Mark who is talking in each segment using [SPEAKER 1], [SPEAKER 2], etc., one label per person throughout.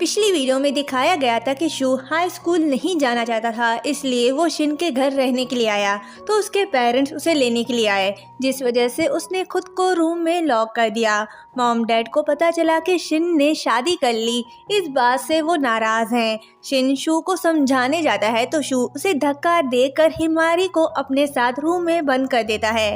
[SPEAKER 1] पिछली वीडियो में दिखाया गया था कि शू हाई स्कूल नहीं जाना चाहता था, इसलिए वो शिन के घर रहने के लिए आया। तो उसके पेरेंट्स उसे लेने के लिए आए, जिस वजह से उसने खुद को रूम में लॉक कर दिया। मॉम डैड को पता चला कि शिन ने शादी कर ली। इस बात से वो नाराज़ हैं। शिन शू को समझाने जाता है तो शू उसे धक्का देकर हिमारी को अपने साथ रूम में बंद कर देता है।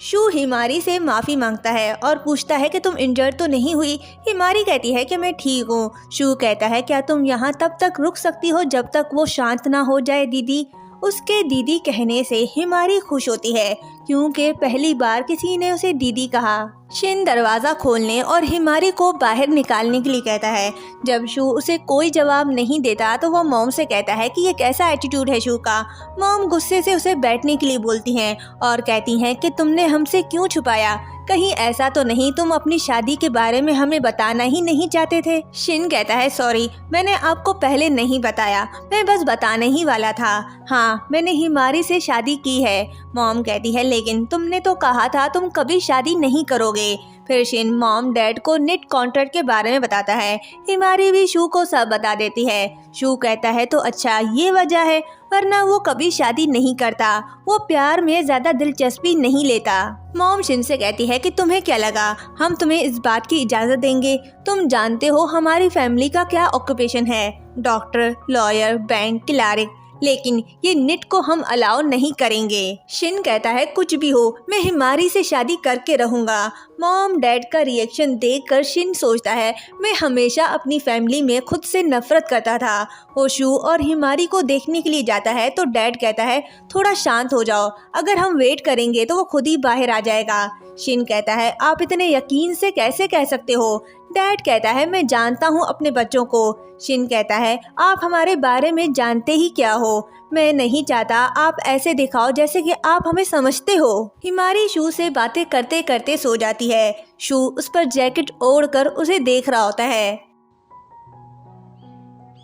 [SPEAKER 1] शू हिमारी से माफ़ी मांगता है और पूछता है कि तुम इंजर्ड तो नहीं हुई। हिमारी कहती है कि मैं ठीक हूँ। शू कहता है क्या तुम यहाँ तब तक रुक सकती हो जब तक वो शांत ना हो जाए दीदी। उसके दीदी कहने से हिमारी खुश होती है, क्योंकि पहली बार किसी ने उसे दीदी कहा। शिन दरवाज़ा खोलने और हिमारी को बाहर निकालने के लिए कहता है। जब शू उसे कोई जवाब नहीं देता तो वो मॉम से कहता है कि ये कैसा एटीट्यूड है शू का। मॉम गुस्से से उसे बैठने के लिए बोलती हैं और कहती हैं कि तुमने हमसे क्यों छुपाया, कहीं ऐसा तो नहीं तुम अपनी शादी के बारे में हमें बताना ही नहीं चाहते थे। शिन कहता है सॉरी, मैंने आपको पहले नहीं बताया, मैं बस बताने ही वाला था। हाँ, मैंने हिमारी से शादी की है। मॉम कहती है लेकिन तुमने तो कहा था तुम कभी शादी नहीं करोगे। फिर शिन मॉम डैड को नेट कॉन्ट्रैक्ट के बारे में बताता है। हिमारी भी शू को सब बता देती है। शू कहता है तो अच्छा ये वजह है, वरना वो कभी शादी नहीं करता, वो प्यार में ज्यादा दिलचस्पी नहीं लेता। मॉम शिन से कहती है कि तुम्हें क्या लगा हम तुम्हें इस बात की इजाजत देंगे। तुम जानते हो हमारी फैमिली का क्या ऑक्यूपेशन है, डॉक्टर, लॉयर, बैंक क्लर्क, लेकिन ये निट को हम अलाउ नहीं करेंगे। शिन कहता है कुछ भी हो, मैं हिमारी से शादी करके रहूंगा। मॉम डैड का रिएक्शन देखकर शिन सोचता है मैं हमेशा अपनी फैमिली में खुद से नफरत करता था। वो शू और हिमारी को देखने के लिए जाता है तो डैड कहता है थोड़ा शांत हो जाओ, अगर हम वेट करेंगे तो वो खुद ही बाहर आ जाएगा। शिन कहता है आप इतने यकीन से कैसे कह सकते हो। डैड कहता है मैं जानता हूँ अपने बच्चों को। शिन कहता है आप हमारे बारे में जानते ही क्या हो, मैं नहीं चाहता आप ऐसे दिखाओ जैसे कि आप हमें समझते हो। हिमारी शू से बातें करते करते सो जाती है। शू उस पर जैकेट ओढ़कर उसे देख रहा होता है।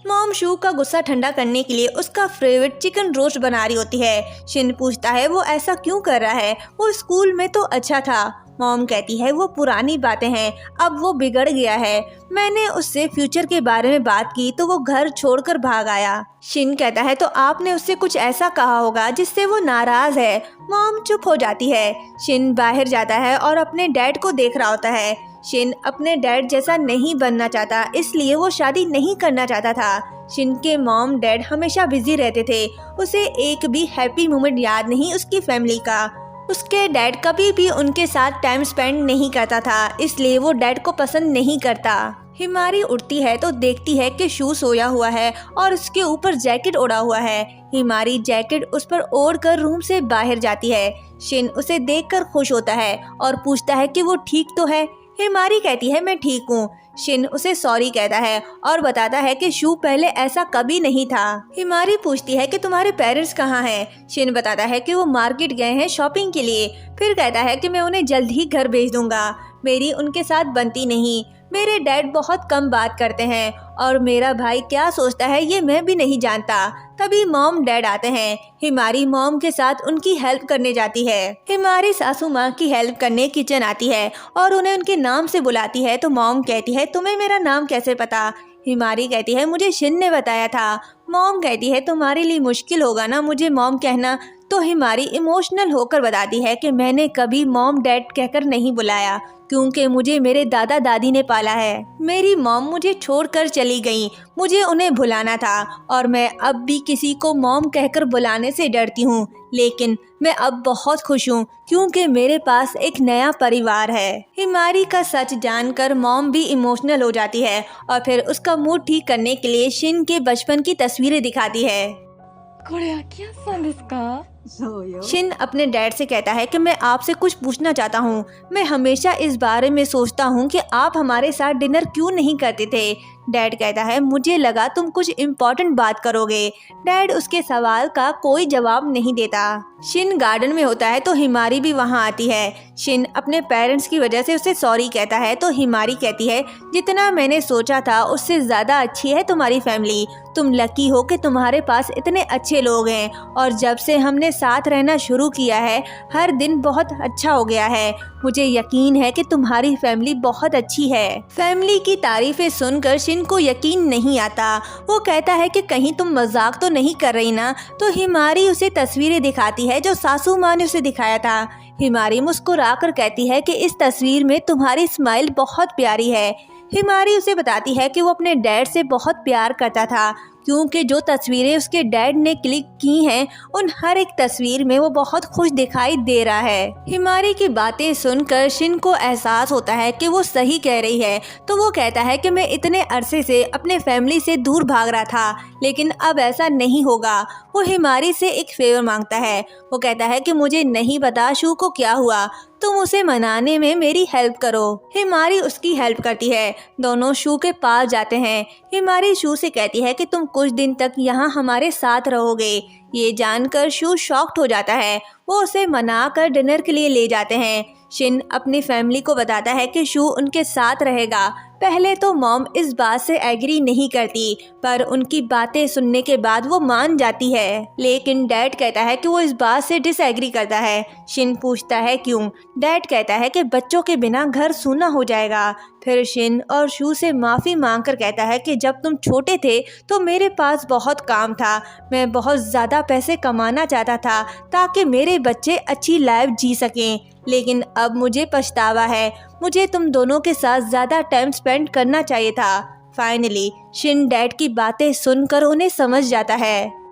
[SPEAKER 1] मॉम शू का गुस्सा ठंडा करने के लिए उसका फेवरेट चिकन रोस्ट बना रही होती है। शिन पूछता है वो ऐसा क्यों कर रहा है, वो स्कूल में तो अच्छा था। मॉम कहती है वो पुरानी बातें हैं, अब वो बिगड़ गया है। मैंने उससे फ्यूचर के बारे में बात की तो वो घर छोड़कर भाग आया। शिन कहता है तो आपने उससे कुछ ऐसा कहा होगा जिससे वो नाराज है। मॉम चुप हो जाती है। शिन बाहर जाता है और अपने डैड को देख रहा होता है। शिन अपने डैड जैसा नहीं बनना चाहता, इसलिए वो शादी नहीं करना चाहता था। शिन के मॉम डैड हमेशा बिजी रहते थे, उसे एक भी हैप्पी मोमेंट याद नहीं उसकी फैमिली का। उसके डैड कभी भी उनके साथ टाइम स्पेंड नहीं करता था, इसलिए वो डैड को पसंद नहीं करता। हिमारी उठती है तो देखती है कि शू सोया हुआ है और उसके ऊपर जैकेट ओढ़ा हुआ है। हिमारी जैकेट उस पर ओढ़कर रूम से बाहर जाती है। शिन उसे देखकर खुश होता है और पूछता है कि वो ठीक तो है। हिमारी कहती है मैं ठीक हूँ। शिन उसे सॉरी कहता है और बताता है कि शू पहले ऐसा कभी नहीं था। हिमारी पूछती है कि तुम्हारे पेरेंट्स कहाँ हैं। शिन बताता है कि वो मार्केट गए हैं शॉपिंग के लिए। फिर कहता है कि मैं उन्हें जल्द ही घर भेज दूंगा, मेरी उनके साथ बनती नहीं। मेरे डैड बहुत कम बात करते हैं और मेरा भाई क्या सोचता है ये मैं भी नहीं जानता। तभी मॉम डैड आते हैं। हिमारी मॉम के साथ उनकी हेल्प करने जाती है। हिमारी सासू माँ की हेल्प करने किचन आती है और उन्हें उनके नाम से बुलाती है तो मॉम कहती है तुम्हें मेरा नाम कैसे पता। हिमारी कहती है मुझे शिन ने बताया था। मॉम कहती है तुम्हारे लिए मुश्किल होगा ना मुझे मॉम कहना। तो हिमारी इमोशनल होकर बताती है कि मैंने कभी मॉम डैड कहकर नहीं बुलाया, क्योंकि मुझे मेरे दादा दादी ने पाला है। मेरी मॉम मुझे छोड़कर चली गई, मुझे उन्हें भुलाना था और मैं अब भी किसी को मॉम कहकर बुलाने से डरती हूँ। लेकिन मैं अब बहुत खुश हूँ क्योंकि मेरे पास एक नया परिवार है। हिमारी का सच जानकर मॉम भी इमोशनल हो जाती है और फिर उसका मूड ठीक करने के लिए शिन के बचपन की तस्वीरें दिखाती है। शिन अपने डैड से कहता है कि मैं आपसे कुछ पूछना चाहता हूँ। मैं हमेशा इस बारे में सोचता हूँ कि आप हमारे साथ डिनर क्यों नहीं करते थे। डैड कहता है मुझे लगा तुम कुछ इम्पोर्टेंट बात करोगे। डैड उसके सवाल का कोई जवाब नहीं देता। शिन गार्डन में होता है तो हिमारी भी वहाँ आती है। शिन अपने पेरेंट्स की वजह से उसे सॉरी कहता है तो हिमारी कहती है जितना मैंने सोचा था उससे ज़्यादा अच्छी है तुम्हारी फैमिली। तुम लकी हो कि तुम्हारे पास इतने अच्छे लोग हैं और जब से हमने साथ रहना शुरू किया है हर दिन बहुत अच्छा हो गया है। मुझे यकीन है कि तुम्हारी फैमिली बहुत अच्छी है। फैमिली की तारीफें सुनकर शिन को यकीन नहीं आता। वो कहता है कि कहीं तुम मजाक तो नहीं कर रही ना। तो हिमारी उसे तस्वीरें दिखाती है जो सासू माँ ने उसे दिखाया था। हिमारी मुस्कुराकर कहती है कि इस तस्वीर में तुम्हारी स्माइल बहुत प्यारी है। हिमारी उसे बताती है कि वो अपने डैड से बहुत प्यार करता था क्योंकि जो तस्वीरें उसके डैड ने क्लिक की हैं उन हर एक तस्वीर में वो बहुत खुश दिखाई दे रहा है। हिमारी की बातें सुनकर शिन को एहसास होता है कि वो सही कह रही है तो वो कहता है कि मैं इतने अरसे से अपने फैमिली से दूर भाग रहा था लेकिन अब ऐसा नहीं होगा। वो हिमारी से एक फेवर मांगता है। वो कहता है कि मुझे नहीं पता शू को क्या हुआ, तुम उसे मनाने में मेरी हेल्प करो। हिमारी उसकी हेल्प करती है। दोनों शू के पास जाते हैं। हिमारी शू से कहती है कि तुम कुछ दिन तक यहाँ हमारे साथ रहोगे। ये जानकर शू शॉक्ड हो जाता है। वो उसे मनाकर डिनर के लिए ले जाते हैं। शिन अपनी फैमिली को बताता है कि शू उनके साथ रहेगा। पहले तो मॉम इस बात से एग्री नहीं करती पर उनकी बातें सुनने के बाद वो मान जाती है, लेकिन डैड कहता है कि वो इस बात से डिसएग्री करता है। शिन पूछता है क्यों। डैड कहता है कि बच्चों के बिना घर सूना हो जाएगा। फिर शिन और शू से माफ़ी मांगकर कहता है कि जब तुम छोटे थे तो मेरे पास बहुत काम था। मैं बहुत ज़्यादा पैसे कमाना चाहता था ताकि मेरे बच्चे अच्छी लाइफ जी सकें, लेकिन अब मुझे पछतावा है। मुझे तुम दोनों के साथ ज़्यादा टाइम स्पेंड करना चाहिए था। फाइनली शिन डैड की बातें सुनकर उन्हें समझ जाता है।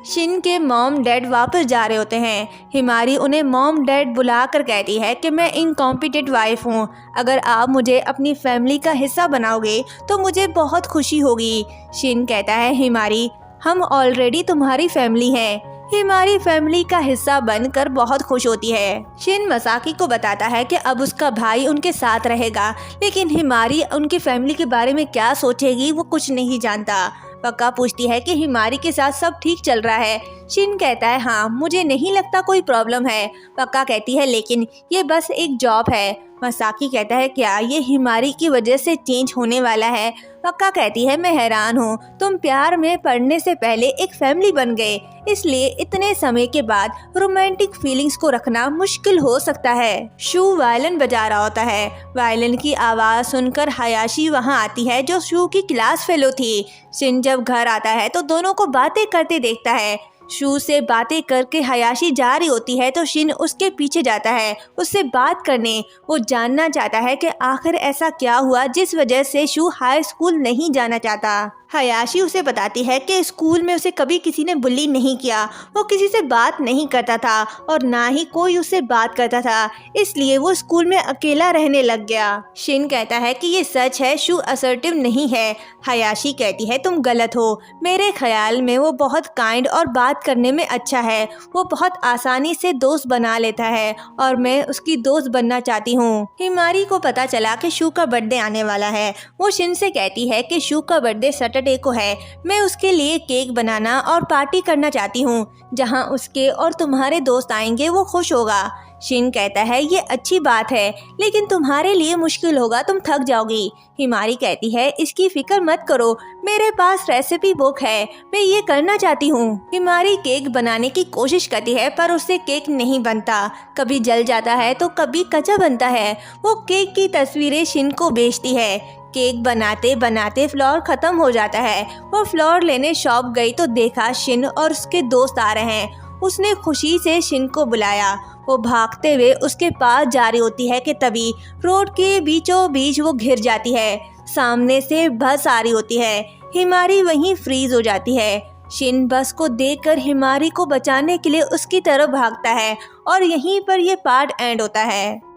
[SPEAKER 1] शिन के मॉम डैड वापस जा रहे होते हैं। हिमारी उन्हें मॉम डैड बुलाकर कहती है कि मैं इनकॉम्पिटेंट वाइफ हूँ। अगर आप मुझे अपनी फैमिली का हिस्सा बनाओगे तो मुझे बहुत खुशी होगी। शिन कहता है हिमारी हम ऑलरेडी तुम्हारी फैमिली हैं। हिमारी फैमिली का हिस्सा बनकर बहुत खुश होती है। शिन मसाकी को बताता है कि अब उसका भाई उनके साथ रहेगा, लेकिन हिमारी उनकी फैमिली के बारे में क्या सोचेगी वो कुछ नहीं जानता। पक्का पूछती है कि हिमारी के साथ सब ठीक चल रहा है। शिन कहता है हाँ मुझे नहीं लगता कोई प्रॉब्लम है। पक्का कहती है लेकिन ये बस एक जॉब है। मसाकी कहता है क्या ये हिमारी की वजह से चेंज होने वाला है। पक्का कहती है मैं हैरान हूँ, तुम प्यार में पड़ने से पहले एक फैमिली बन गए, इसलिए इतने समय के बाद रोमांटिक फीलिंग्स को रखना मुश्किल हो सकता है। शू वायलिन बजा रहा होता है। वायलिन की आवाज़ सुनकर हयाशी वहाँ आती है जो शू की क्लास फेलो थी। शिन जब घर आता है तो दोनों को बातें करते देखता है। शू से बातें करके हयाशी जा रही होती है तो शिन उसके पीछे जाता है उससे बात करने। वो जानना चाहता है कि आखिर ऐसा क्या हुआ जिस वजह से शू हाई स्कूल नहीं जाना चाहता। हयाशी उसे बताती है कि स्कूल में उसे कभी किसी ने बुली नहीं किया, वो किसी से बात नहीं करता था और ना ही कोई उससे बात करता था, इसलिए वो स्कूल में अकेला रहने लग गया। शिन कहता है कि ये सच है, शू असर्टिव नहीं है। हयाशी कहती है तुम गलत हो, मेरे ख्याल में वो बहुत काइंड और बात करने में अच्छा है। वो बहुत आसानी से दोस्त बना लेता है और मैं उसकी दोस्त बनना चाहती हूँ। हिमारी को पता चला कि शू का बर्थडे आने वाला है। वो शिन से कहती है कि शू का बर्थडे सैटरडे को है, मैं उसके लिए केक बनाना और पार्टी करना चाहती हूँ जहाँ उसके और तुम्हारे दोस्त आएंगे, वो खुश होगा। शिन कहता है ये अच्छी बात है लेकिन तुम्हारे लिए मुश्किल होगा, तुम थक जाओगी। हिमारी कहती है इसकी फिक्र मत करो, मेरे पास रेसिपी बुक है, मैं ये करना चाहती हूँ। हिमारी केक बनाने की कोशिश करती है पर उससे केक नहीं बनता, कभी जल जाता है तो कभी कच्चा बनता है। वो केक की तस्वीरें शिन को भेजती है। केक बनाते बनाते फ्लोर खत्म हो जाता है। वो फ्लोर लेने शॉप गई तो देखा शिन और उसके दोस्त आ रहे हैं। उसने खुशी से शिन को बुलाया। वो भागते हुए उसके पास जा रही होती है कि तभी रोड के बीचों बीच वो घिर जाती है। सामने से बस आ रही होती है। हिमारी वहीं फ्रीज हो जाती है। शिन बस को देखकर हिमारी को बचाने के लिए उसकी तरफ भागता है और यहीं पर ये पार्ट एंड होता है।